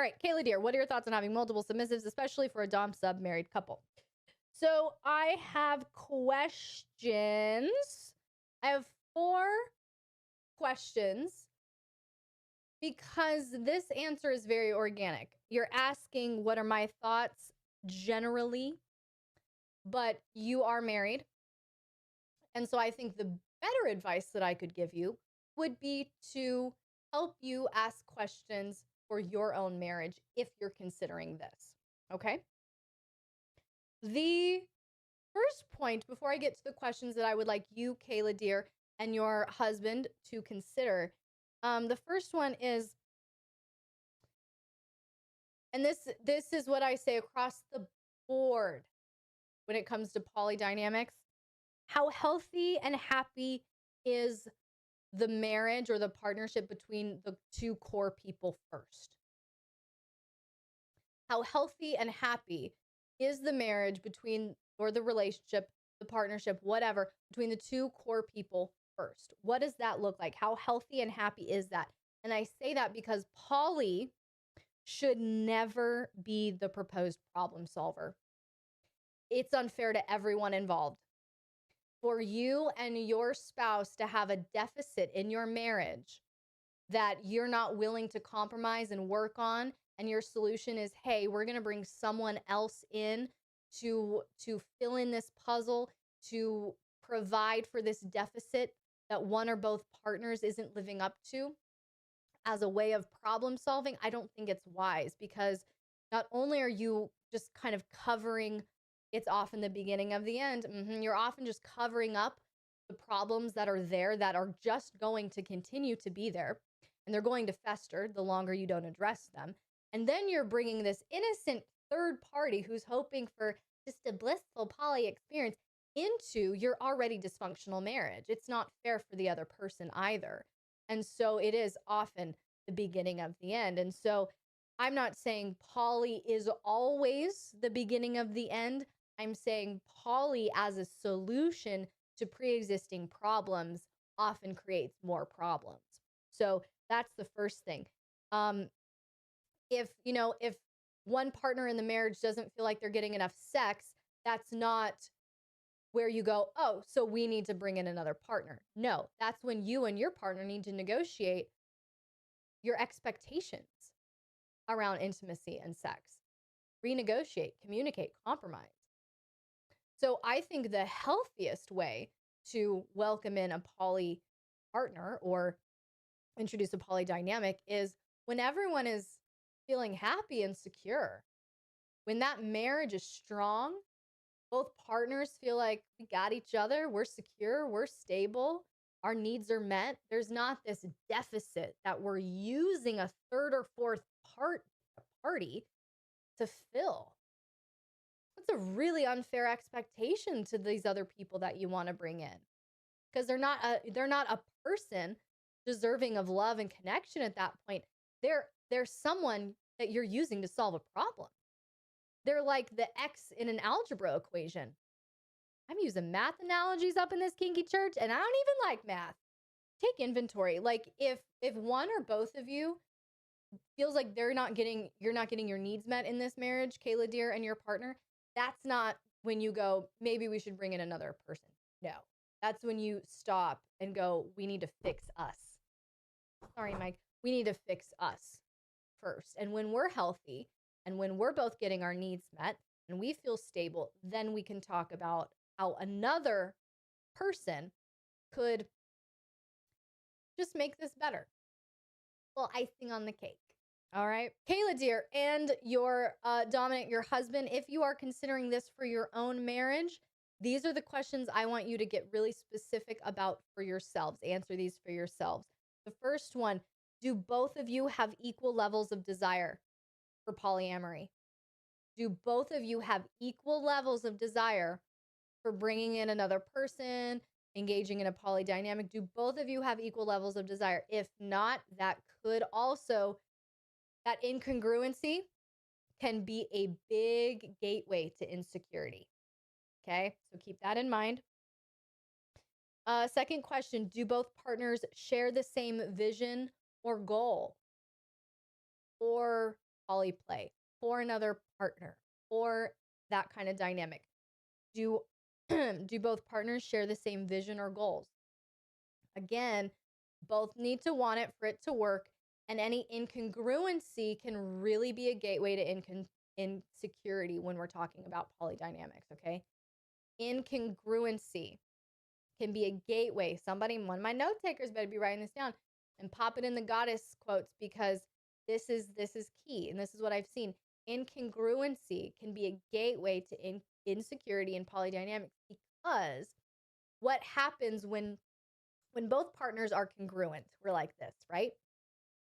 right, Kayla dear, what are your thoughts on having multiple submissives, especially for a dom sub married couple? So I have questions. I have 4 questions because this answer is very organic. You're asking what are my thoughts generally, but you are married. And so I think the better advice that I could give you would be to help you ask questions for your own marriage if you're considering this. Okay? The first point, before I get to the questions that I would like you, Kayla dear, and your husband to consider, the first one is, and this is what I say across the board when it comes to polydynamics, how healthy and happy is the marriage or the partnership between the 2 core people first? How healthy and happy is the marriage between, or the relationship, the partnership, whatever, between the 2 core people first? What does that look like? How healthy and happy is that? And I say that because poly should never be the proposed problem solver. It's unfair to everyone involved. For you and your spouse to have a deficit in your marriage that you're not willing to compromise and work on, and your solution is, hey, we're going to bring someone else in to fill in this puzzle, to provide for this deficit that one or both partners isn't living up to as a way of problem solving, I don't think it's wise, because not only are you just kind of covering, it's often the beginning of the end, you're often just covering up the problems that are there that are just going to continue to be there, and they're going to fester the longer you don't address them. And then you're bringing this innocent third party who's hoping for just a blissful poly experience into your already dysfunctional marriage. It's not fair for the other person either. And so it is often the beginning of the end. And so I'm not saying poly is always the beginning of the end. I'm saying poly as a solution to pre-existing problems often creates more problems. So that's the first thing. If one partner in the marriage doesn't feel like they're getting enough sex, that's not where you go, oh, so we need to bring in another partner. No, that's when you and your partner need to negotiate your expectations around intimacy and sex. Renegotiate, communicate, compromise. So I think the healthiest way to welcome in a poly partner or introduce a poly dynamic is when everyone is feeling happy and secure. When that marriage is strong, both partners feel like we got each other, we're secure, we're stable, our needs are met. There's not this deficit that we're using a third or fourth party to fill. That's a really unfair expectation to these other people that you want to bring in, because they're not a person deserving of love and connection at that point. They're someone that you're using to solve a problem. They're like the X in an algebra equation. I'm using math analogies up in this kinky church, and I don't even like math. Take inventory. Like if one or both of you feels like you're not getting your needs met in this marriage, Kayla dear, and your partner, that's not when you go, maybe we should bring in another person. No, that's when you stop and go, we need to fix us. Sorry, Mike. We need to fix us first. And when we're healthy and when we're both getting our needs met and we feel stable, then we can talk about how another person could just make this better. Well, icing on the cake. All right. Kayla dear, and your dominant, your husband, if you are considering this for your own marriage, these are the questions I want you to get really specific about for yourselves. Answer these for yourselves. The first one, do both of you have equal levels of desire for polyamory? Do both of you have equal levels of desire for bringing in another person, engaging in a poly dynamic? Do both of you have equal levels of desire? If not, that incongruency can be a big gateway to insecurity. Okay, so keep that in mind. Second question, do both partners share the same vision or goal? Or poly play, for another partner, or that kind of dynamic? Do do both partners share the same vision or goals? Again, both need to want it for it to work, and any incongruency can really be a gateway to insecurity when we're talking about polydynamics, okay? Incongruency can be a gateway. One of my note takers better be writing this down and pop it in the goddess quotes, because this is key, and this is what I've seen. Incongruency can be a gateway to insecurity and polydynamics, because what happens when both partners are congruent, we're like this, right?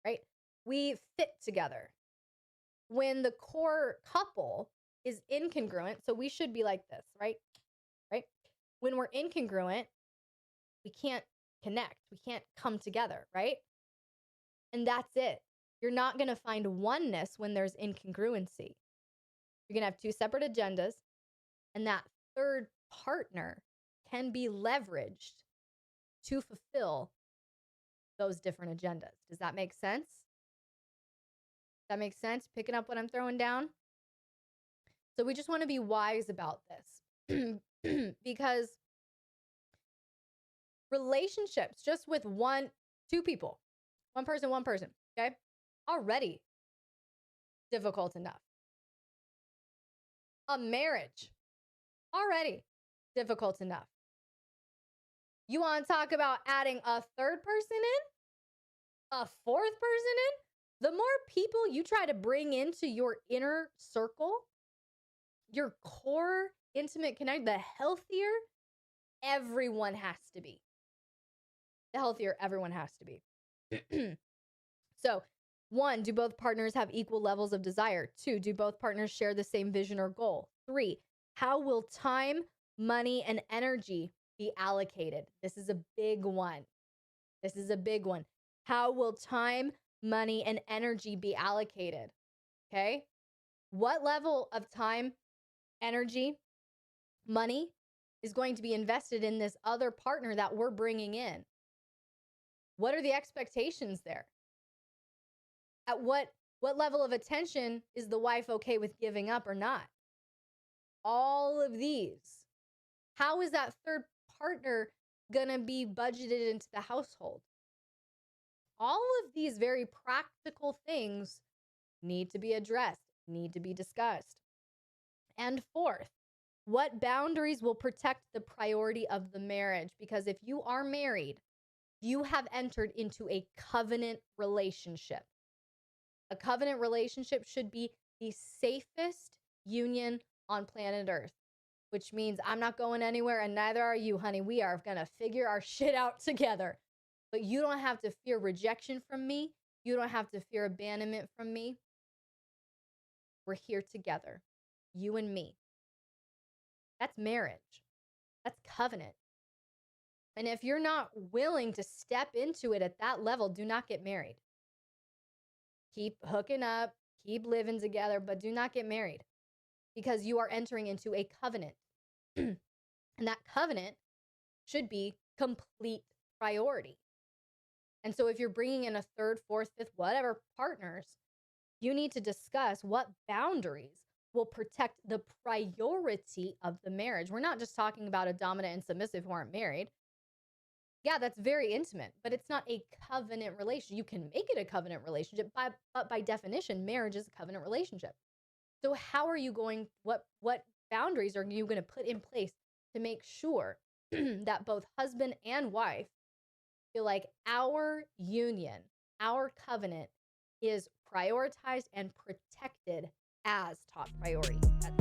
Right? We fit together. When the core couple is incongruent, so we should be like this, right? Right? When we're incongruent, we can't connect. We can't come together, right? And that's it. You're not going to find oneness when there's incongruency. You're going to have two separate agendas, and that third partner can be leveraged to fulfill those different agendas. Does that make sense? That makes sense? Picking up what I'm throwing down? So we just want to be wise about this because relationships just with two people, one person, okay? Already difficult enough. A marriage, already difficult enough. You want to talk about adding a third person in? A fourth person in? The more people you try to bring into your inner circle, your core intimate connect, the healthier everyone has to be. The healthier everyone has to be. So, 1, do both partners have equal levels of desire? 2, do both partners share the same vision or goal? 3, how will time, money, and energy be allocated? This is a big one. How will time, money, and energy be allocated? Okay? What level of time, energy, money is going to be invested in this other partner that we're bringing in? What are the expectations there? At what level of attention is the wife okay with giving up or not? All of these. How is that third partner going to be budgeted into the household? All of these very practical things need to be addressed, need to be discussed. And 4th, what boundaries will protect the priority of the marriage? Because if you are married, you have entered into a covenant relationship. A covenant relationship should be the safest union on planet Earth, which means I'm not going anywhere and neither are you, honey. We are going to figure our shit out together. But you don't have to fear rejection from me. You don't have to fear abandonment from me. We're here together, you and me. That's marriage. That's covenant. And if you're not willing to step into it at that level, do not get married. Keep hooking up, keep living together, but do not get married, because you are entering into a covenant. And that covenant should be complete priority. And so if you're bringing in a third, fourth, fifth, whatever partners, you need to discuss what boundaries will protect the priority of the marriage. We're not just talking about a dominant and submissive who aren't married. Yeah, that's very intimate, but it's not a covenant relationship. You can make it a covenant relationship, but by definition, marriage is a covenant relationship. So how are you what boundaries are you going to put in place to make sure that both husband and wife feel like our union, our covenant is prioritized and protected as top priority? That's